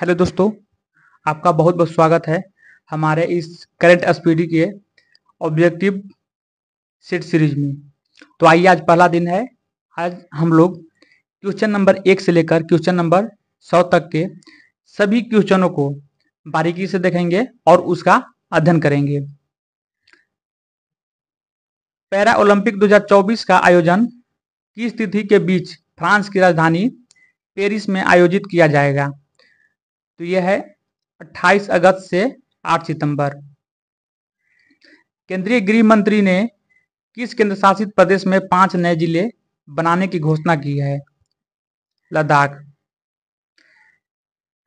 Hello दोस्तों, आपका बहुत बहुत स्वागत है हमारे इस करंट एसपीडी के ऑब्जेक्टिव सेट सीरीज में। तो आइए, आज पहला दिन है। आज हम लोग क्वेश्चन नंबर 1 से लेकर क्वेश्चन नंबर 100 तक के सभी क्वेश्चनों को बारीकी से देखेंगे और उसका अध्ययन करेंगे। पैरा ओलंपिक 2024 का आयोजन किस तिथि के बीच फ्रांस की राजधानी पेरिस में आयोजित किया जाएगा? तो यह है 28 अगस्त से 8 सितंबर। केंद्रीय गृह मंत्री ने किस केंद्र शासित प्रदेश में 5 नए जिले बनाने की घोषणा की है? लद्दाख।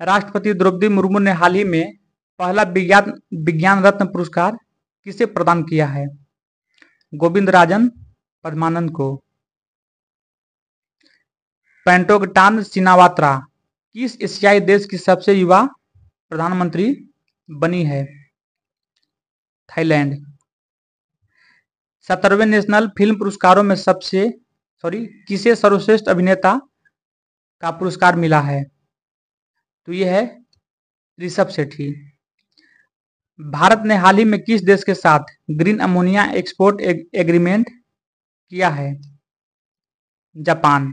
राष्ट्रपति द्रौपदी मुर्मू ने हाल ही में पहला विज्ञान रत्न पुरस्कार किसे प्रदान किया है? गोविंदराजन पद्मानंद को। पेंटोगटान सिनावात्रा किस एशियाई देश की सबसे युवा प्रधानमंत्री बनी है? थाईलैंड। 17वें नेशनल फिल्म पुरस्कारों में किसे सर्वश्रेष्ठ अभिनेता का पुरस्कार मिला है? तो यह है ऋषभ शेट्टी। भारत ने हाल ही में किस देश के साथ ग्रीन अमोनिया एक्सपोर्ट एग्रीमेंट किया है? जापान।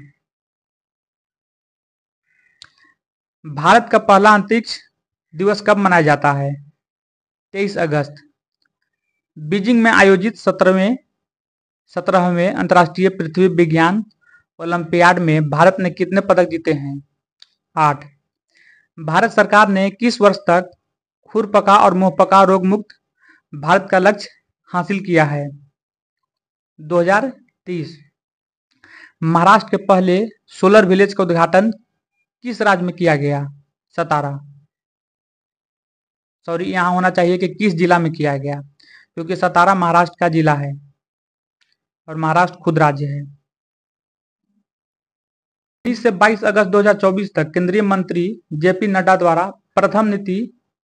भारत का पहला अंतरिक्ष दिवस कब मनाया जाता है? 23 अगस्त। बीजिंग में आयोजित 17वें अंतर्राष्ट्रीय पृथ्वी विज्ञान ओलंपियाड में भारत ने कितने पदक जीते हैं? 8। भारत सरकार ने किस वर्ष तक खुरपका और मुंहपका रोग मुक्त भारत का लक्ष्य हासिल किया है? 2030। महाराष्ट्र के पहले सोलर विलेज का उद्घाटन किस राज्य में किया गया? सतारा। यहाँ होना चाहिए कि किस जिला में किया गया, क्योंकि सतारा महाराष्ट्र का जिला है और महाराष्ट्र खुद राज्य है। 20 से 22 अगस्त 2024 तक केंद्रीय मंत्री जेपी नड्डा द्वारा प्रथम नीति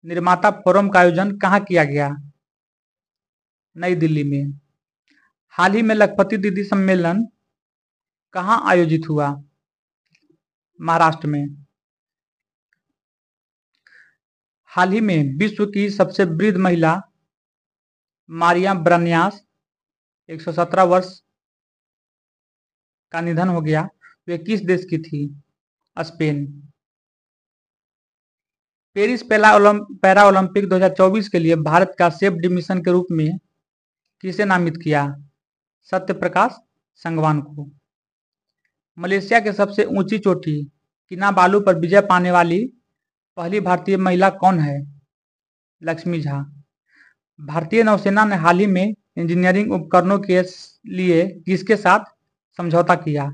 निर्माता फोरम का आयोजन कहाँ किया गया? नई दिल्ली में। हाल ही में लखपति दीदी सम्मेलन कहाँ आयोजित हुआ? महाराष्ट्र में। हाल ही में विश्व की सबसे वृद्ध महिला मारिया ब्रान्यास 117 वर्ष का निधन हो गया। वे किस देश की थी? स्पेन। पेरिस पैरा ओलंपिक 2024 के लिए भारत का सेफ डिमिशन के रूप में किसे नामित किया? सत्य प्रकाश संगवान को। मलेशिया के सबसे ऊंची चोटी किनाबालू पर विजय पाने वाली पहली भारतीय महिला कौन है? लक्ष्मी झा। भारतीय नौसेना ने हाल ही में इंजीनियरिंग उपकरणों के लिए किसके साथ समझौता किया?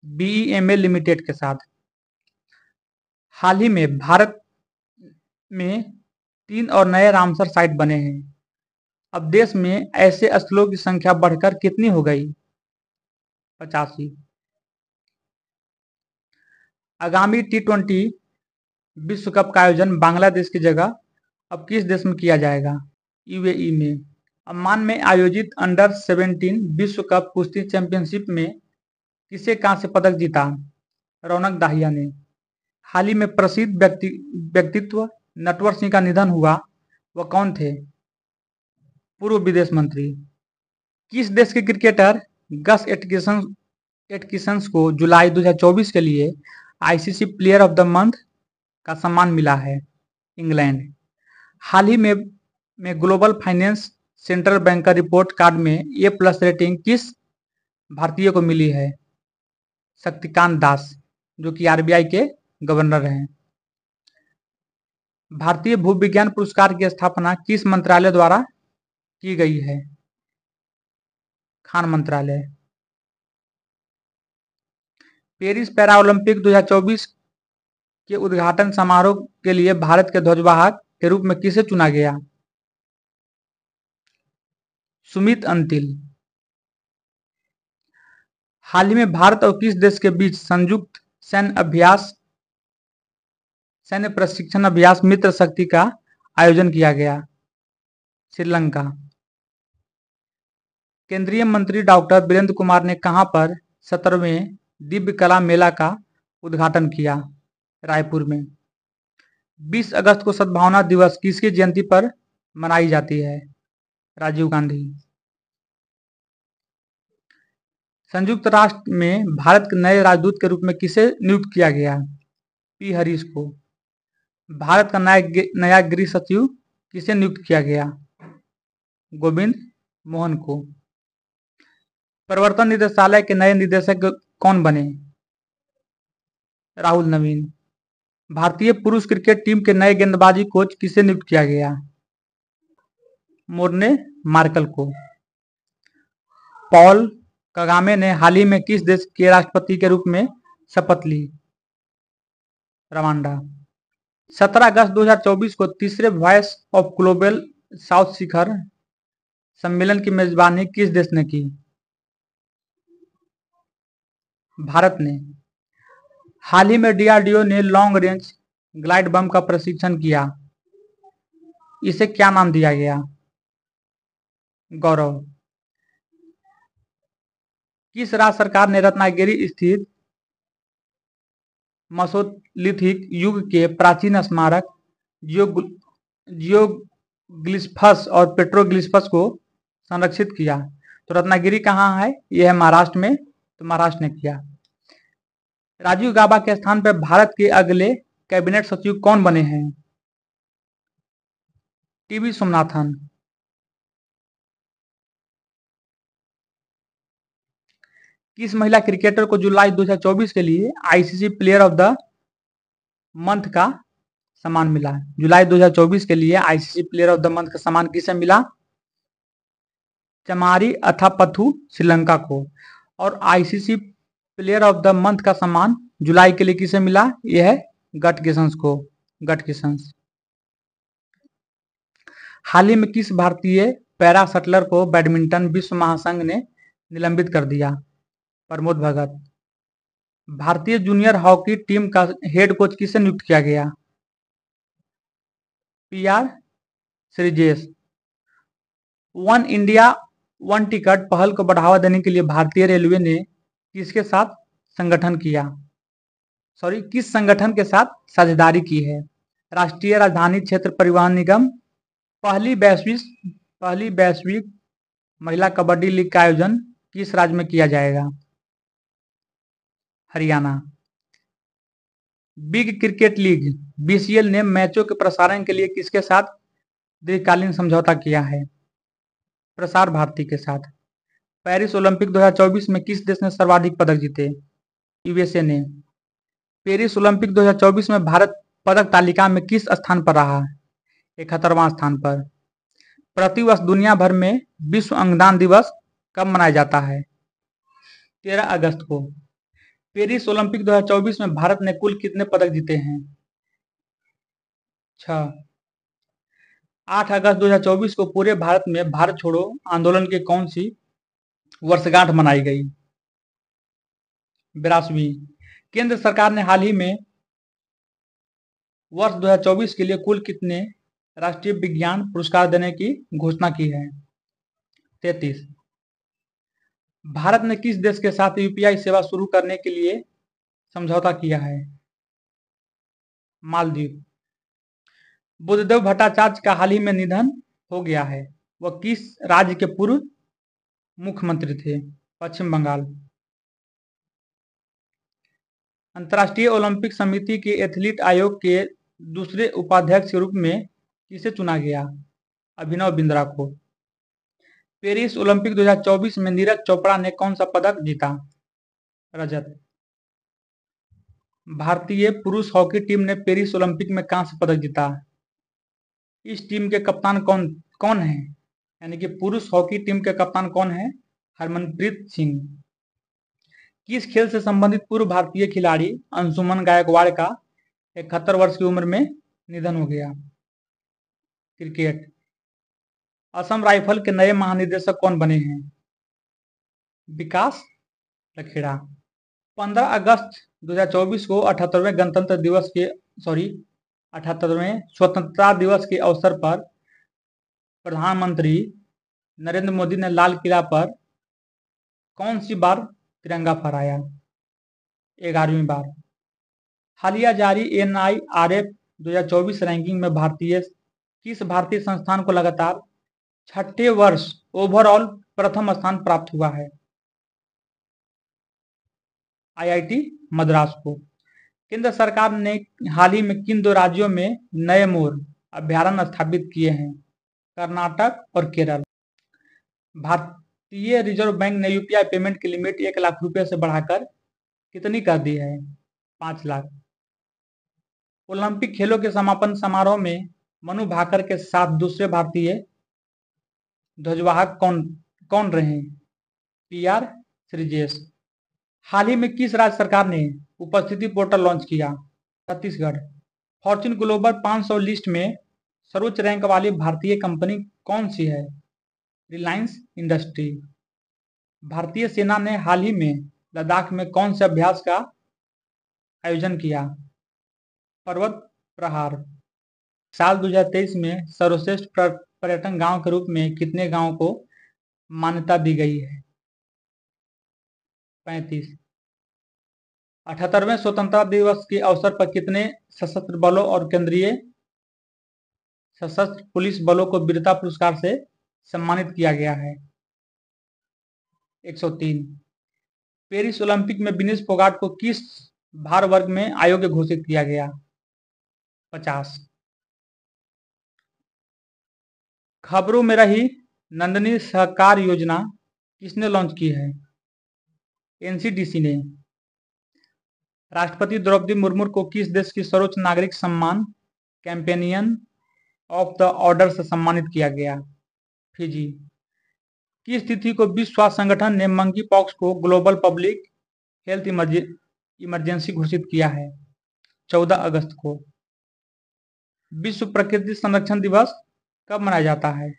BEML लिमिटेड के साथ। हाल ही में भारत में 3 और नए रामसर साइट बने हैं। अब देश में ऐसे स्थलों की संख्या बढ़कर कितनी हो गई? 85। आगामी T20 विश्व कप का आयोजन बांग्लादेश की जगह अब किस देश में किया जाएगा? UAE में। अम्मान में आयोजित अंडर 17 विश्व कप कुश्ती चैंपियनशिप में किसे कांस्य पदक जीता? रौनक दाहिया ने। हाल ही में प्रसिद्ध व्यक्तित्व नटवर सिंह का निधन हुआ, वह कौन थे? पूर्व विदेश मंत्री। किस देश के क्रिकेटर गस एटकिंसन को जुलाई 2024 के लिए ICC player of the month का सम्मान मिला है? इंग्लैंड। हाल ही में global finance central banker report card में A+ रेटिंग किस भारतीय को मिली है? शक्तिकांत दास, जो कि RBI के गवर्नर हैं। भारतीय भूविज्ञान पुरस्कार की स्थापना किस मंत्रालय द्वारा की गई है? खान मंत्रालय। पेरिस पैरा ओलंपिक 2024 के उद्घाटन समारोह के लिए भारत के ध्वजवाहक के रूप में किसे चुना गया? सुमित अंतिल। हाल ही में भारत और किस देश के बीच संयुक्त सैन्य प्रशिक्षण अभ्यास मित्र शक्ति का आयोजन किया गया? श्रीलंका। केंद्रीय मंत्री डॉक्टर वीरेंद्र कुमार ने कहां पर 17वें दिव्य कला मेला का उद्घाटन किया? रायपुर में। 20 अगस्त को सद्भावना दिवस किसकी जयंती पर मनाई जाती है? राजीव गांधी। संयुक्त राष्ट्र में भारत के नए राजदूत के रूप में किसे नियुक्त किया गया? पी हरीश को। भारत का नया गृह सचिव किसे नियुक्त किया गया? गोविंद मोहन को। प्रवर्तन निदेशालय के नए निदेशक कौन बने? राहुल नवीन। भारतीय पुरुष क्रिकेट टीम के नए गेंदबाजी कोच किसे नियुक्त किया गया? मोर्ने मार्कल को। पॉल कगामे ने हाल ही में किस देश के राष्ट्रपति के रूप में शपथ ली? रवांडा। 17 अगस्त 2024 को तीसरे वॉइस ऑफ ग्लोबल साउथ शिखर सम्मेलन की मेजबानी किस देश ने की? भारत ने। हाल ही में डीआरडीओ ने लॉन्ग रेंज ग्लाइड बम का प्रशिक्षण किया, इसे क्या नाम दिया गया? गौरव। किस राज्य सरकार ने रत्नागिरी स्थित मेसोलिथिक युग के प्राचीन स्मारक जियोग्लिफ्स और पेट्रोग्लिफ्स को संरक्षित किया? तो रत्नागिरी कहाँ है? यह है महाराष्ट्र में, तो महाराष्ट्र ने किया। राजीव गाबा के स्थान पर भारत के अगले कैबिनेट सचिव कौन बने हैं? टीवी सोमनाथन। किस महिला क्रिकेटर को जुलाई 2024 के लिए ICC player of the month का सम्मान मिला? जुलाई 2024 के लिए ICC player of the month का सम्मान किसे मिला? चमारी अथापथु श्रीलंका को। और ICC player of the month का सम्मान जुलाई के लिए किसे मिला? यह है गटकिसंस को। गटकिसंस। हाल ही में किस भारतीय पैरा शटलर को बैडमिंटन विश्व महासंघ ने निलंबित कर दिया? प्रमोद भगत। भारतीय जूनियर हॉकी टीम का हेड कोच किसे नियुक्त किया गया? PR Sreejesh. One India one ticket पहल को बढ़ावा देने के लिए भारतीय रेलवे ने किस संगठन के साथ साझेदारी की है? राष्ट्रीय राजधानी क्षेत्र परिवहन निगम। पहली वैश्विक महिला कबड्डी लीग का आयोजन किस राज्य में किया जाएगा? Haryana. Big cricket league BCL ने मैचों के प्रसारण के लिए किसके साथ दीर्घकालीन समझौता किया है? प्रसार भारती के साथ। पेरिस ओलंपिक 2024 में किस देश ने सर्वाधिक पदक जीते? यूएसए ने। पेरिस ओलंपिक 2024 में भारत पदक तालिका में किस स्थान पर रहा? 71वां स्थान पर। प्रतिवर्ष दुनिया भर में विश्व अंगदान दिवस कब मनाया जाता है? 13 अगस्त को। पेरिस ओलंपिक 2024 में भारत ने कुल कितने पदक जीते हैं? 6। 8 अगस्त 2024 को पूरे भारत में भारत छोड़ो आंदोलन की कौन सी वर्षगांठ मनाई गई? 82वीं। केंद्र सरकार ने हाल ही में वर्ष 2024 के लिए कुल कितने राष्ट्रीय विज्ञान पुरस्कार देने की घोषणा की है? 33। भारत ने किस देश के साथ यूपीआई सेवा शुरू करने के लिए समझौता किया है? मालदीव। बुद्धदेव भट्टाचार्य का हाल ही में निधन हो गया है, वह किस राज्य के पूर्व मुख्यमंत्री थे? पश्चिम बंगाल। अंतर्राष्ट्रीय ओलंपिक समिति के एथलीट आयोग के दूसरे उपाध्यक्ष के रूप में किसे चुना गया? अभिनव बिंद्रा को। पेरिस ओलंपिक 2024 में नीरज चोपड़ा ने कौन सा पदक जीता? रजत। भारतीय पुरुष हॉकी टीम ने पेरिस ओलंपिक में कांस्य पदक जीता। इस टीम के कप्तान कौन है? यानी कि पुरुष हॉकी टीम के कप्तान कौन है? हरमनप्रीत सिंह। किस खेल से संबंधित पूर्व भारतीय खिलाड़ी अंशुमन गायकवाड़ का 71 वर्ष की उम्र में निधन हो गया? क्रिकेट। असम राइफल के नए महानिदेशक कौन बने हैं? विकास लखेड़ा। 15 अगस्त 2024 को 78वें स्वतंत्रता दिवस के अवसर पर प्रधानमंत्री नरेंद्र मोदी ने लाल किला पर कौन सी बार तिरंगा फहराया? 11वीं बार। हालिया जारी एनआईआरएफ 2024 रैंकिंग में किस भारतीय संस्थान को लगातार छठे वर्ष ओवरऑल प्रथम स्थान प्राप्त हुआ है? आईआईटी मद्रास को। केंद्र सरकार ने हाल ही में किन दो राज्यों में नए मोर अभ्यारण्य स्थापित किए हैं? कर्नाटक और केरल। भारतीय रिजर्व बैंक ने यूपीआई पेमेंट की लिमिट 1 लाख रुपए से बढ़ाकर कितनी कर दी है? 5 लाख। ओलंपिक खेलों के समापन समारोह में मनु भाकर के साथ दूसरे भारतीय ध्वजवाहक कौन कौन रहे? पीआर श्रीजेश। हाल ही में किस राज्य सरकार ने उपस्थिति पोर्टल लॉन्च किया? छत्तीसगढ़। फॉर्च्यून ग्लोबल 500 लिस्ट में सर्वोच्च रैंक वाली भारतीय कंपनी कौन सी है? रिलायंस इंडस्ट्री। भारतीय सेना ने हाल ही में लद्दाख में कौन से अभ्यास का आयोजन किया? पर्वत प्रहार। साल 2023 में सर्वश्रेष्ठ पर्यटन गांव के रूप में कितने गांवों को मान्यता दी गई है? 35। 78वें स्वतंत्रता दिवस के अवसर पर कितने सशस्त्र बलों और केंद्रीय सशस्त्र पुलिस बलों को वीरता पुरस्कार से सम्मानित किया गया है? 103। पेरिस ओलंपिक में विनेश फोगाट को किस भार वर्ग में अयोग्य घोषित किया गया? 50। खबरों में रही नंदनी सहकार योजना किसने लॉन्च की है? एनसीडीसी ने। राष्ट्रपति द्रौपदी मुर्मू को किस देश की सर्वोच्च नागरिक सम्मान कैंपेनियन ऑफ द ऑर्डर से सम्मानित किया गया? फिजी। किस तिथि को विश्व स्वास्थ्य संगठन ने मंकी पॉक्स को ग्लोबल पब्लिक हेल्थ इमरजेंसी घोषित किया है? 14 अगस्त को। विश्व प्रकृति संरक्षण दिवस कब मनाया जाता है?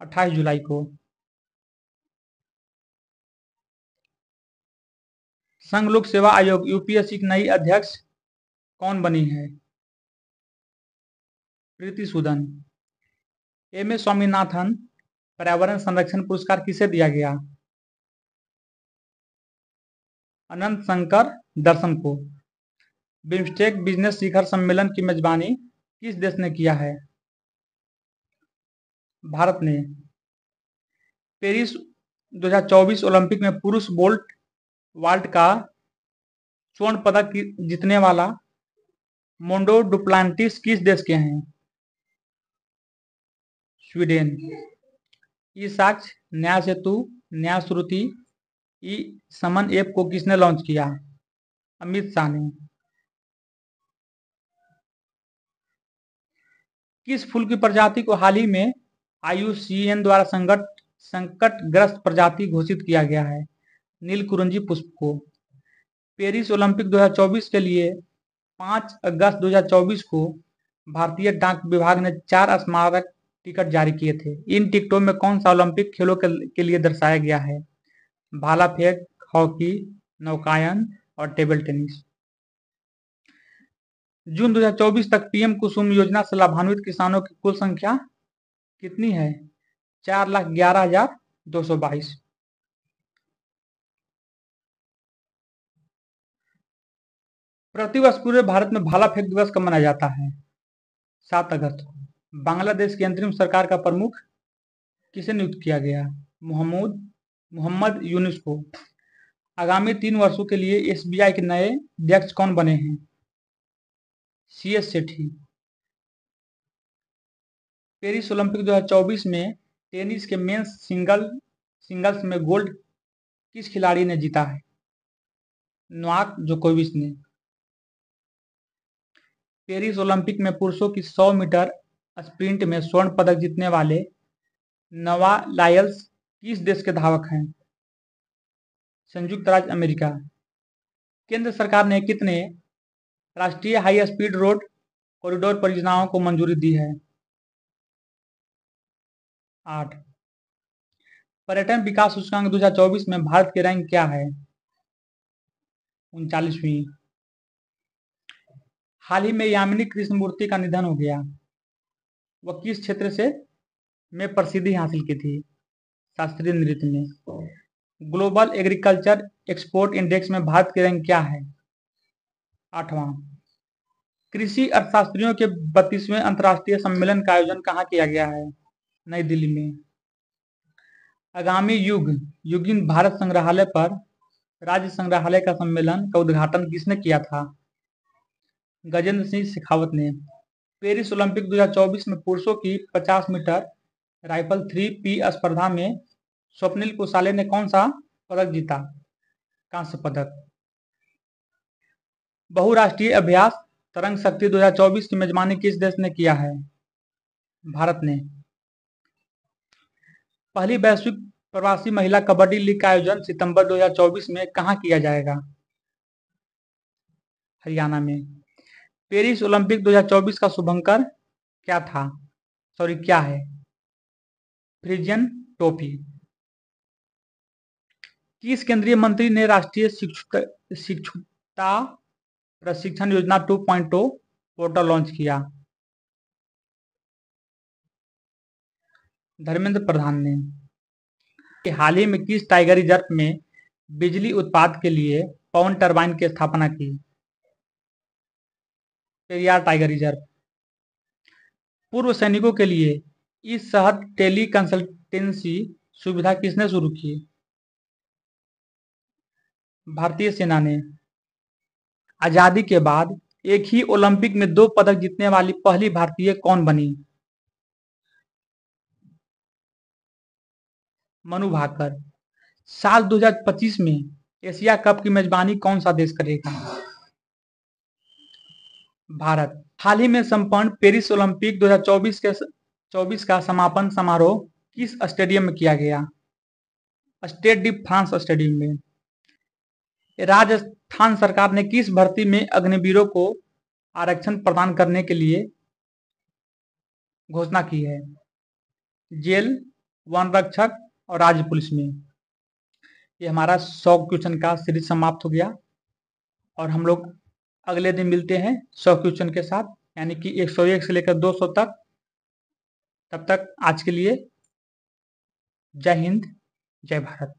28 जुलाई को। संघ लोक सेवा आयोग यूपीएससी की नई अध्यक्ष कौन बनी है? प्रीति सूदन। एम ए स्वामीनाथन पर्यावरण संरक्षण पुरस्कार किसे दिया गया? अनंत शंकर दर्शन को। बिम्स्टेक बिजनेस शिखर सम्मेलन की मेजबानी किस देश ने किया है? भारत ने। पेरिस 2024 ओलंपिक में पुरुष वाल्ट का स्वर्ण पदक जीतने वाला मोंडो डुप्लांटिस किस देश के हैं? स्वीडन। ई साक्ष्य, न्याय सेतु, न्याय श्रुति, ई समन ऐप को किसने लॉन्च किया? अमित शाह ने। किस फूल की प्रजाति को हाल ही में IUCN द्वारा संकटग्रस्त प्रजाति घोषित किया गया है? नीलकुरंजी पुष्प को। पेरिस ओलंपिक 2024 के लिए 5 अगस्त 2024 को भारतीय डाक विभाग ने 4 स्मारक टिकट जारी किए थे। इन टिकटों में कौन सा ओलंपिक खेलों के लिए दर्शाया गया है? भाला फेंक, हॉकी, नौकायन और टेबल टेनिस। जून 2024 तक पीएम कुसुम योजना से लाभान्वित किसानों की कुल संख्या कितनी है? 4,11,222। प्रतिवर्ष पूरे भारत में भाला फेंक दिवस कब मनाया जाता है? 7 अगस्त को। बांग्लादेश की अंतरिम सरकार का प्रमुख किसे नियुक्त किया गया? मोहम्मद यूनुस को। आगामी 3 वर्षों के लिए एसबीआई के नए अध्यक्ष कौन बने हैं? CS सेठी। पेरिस ओलंपिक 2024 में टेनिस के मेंस सिंगल्स में गोल्ड किस खिलाड़ी ने जीता है? नोवाक जोकोविच ने। पेरिस ओलंपिक में पुरुषों की 100 मीटर स्प्रिंट में स्वर्ण पदक जीतने वाले नोवा लायल्स किस देश के धावक हैं? संयुक्त राज्य अमेरिका। केंद्र सरकार ने कितने राष्ट्रीय हाई स्पीड रोड कॉरिडोर परियोजनाओं को मंजूरी दी है? 8। पर्यटन विकास सूचकांक 2024 में भारत की रैंक क्या है? 39वीं। हाल ही में यामिनी कृष्णमूर्ति का निधन हो गया। वह किस क्षेत्र से में प्रसिद्धि हासिल की थी? शास्त्रीय नृत्य में। ग्लोबल एग्रीकल्चर एक्सपोर्ट इंडेक्स में भारत की रैंक क्या है? 8वां। कृषि अर्थशास्त्रियों के 32वें अंतर्राष्ट्रीय सम्मेलन का आयोजन कहाँ किया गया है? नई दिल्ली में। आगामी युगिन भारत संग्रहालय पर राज्य संग्रहालय का सम्मेलन का उद्घाटन किसने किया था? गजेंद्र सिंह शेखावत ने। पेरिस ओलंपिक 2024 में पुरुषों की 50 मीटर राइफल 3P स्पर्धा में स्वप्निल कुसाले ने कौन सा पदक जीता? कांस्य पदक। बहुराष्ट्रीय अभ्यास तरंग शक्ति 2024 की मेजबानी किस देश ने किया है? भारत ने। पहली वैश्विक प्रवासी महिला कबड्डी लीग का आयोजन सितंबर 2024 में कहां किया जाएगा? हरियाणा में। पेरिस ओलंपिक 2024 का शुभंकर क्या है? फ्रिजियन टोपी। किस केंद्रीय मंत्री ने राष्ट्रीय शिक्षुता प्रशिक्षण योजना 2.0 पोर्टल लॉन्च किया? धर्मेंद्र प्रधान ने। हाल ही में किस टाइगर रिजर्व में बिजली उत्पादन के लिए पवन टरबाइन की स्थापना की? Periyar tiger reserve. पूर्व सैनिकों के लिए इस सहज टेली कंसल्टेंसी सुविधा किसने शुरू की? भारतीय सेना ने। आजादी के बाद एक ही ओलंपिक में 2 पदक जीतने वाली पहली भारतीय कौन बनी? मनु भाकर। साल 2025 में एशिया कप की मेजबानी कौन सा देश करेगा? भारत। हाल ही में संपन्न पेरिस ओलंपिक 2024 का समापन समारोह किस स्टेडियम में किया गया? स्टेड डी फ्रांस स्टेडियम में। राजस्थान सरकार ने किस भर्ती में अग्निवीरों को आरक्षण प्रदान करने के लिए घोषणा की है? जेल, वन रक्षक और राज्य पुलिस में। ये हमारा 100 क्वेश्चन का सीरीज समाप्त हो गया और हम लोग अगले दिन मिलते हैं 100 क्वेश्चन के साथ, यानी कि 101 से लेकर 200 तक। तब तक आज के लिए जय हिंद, जय भारत।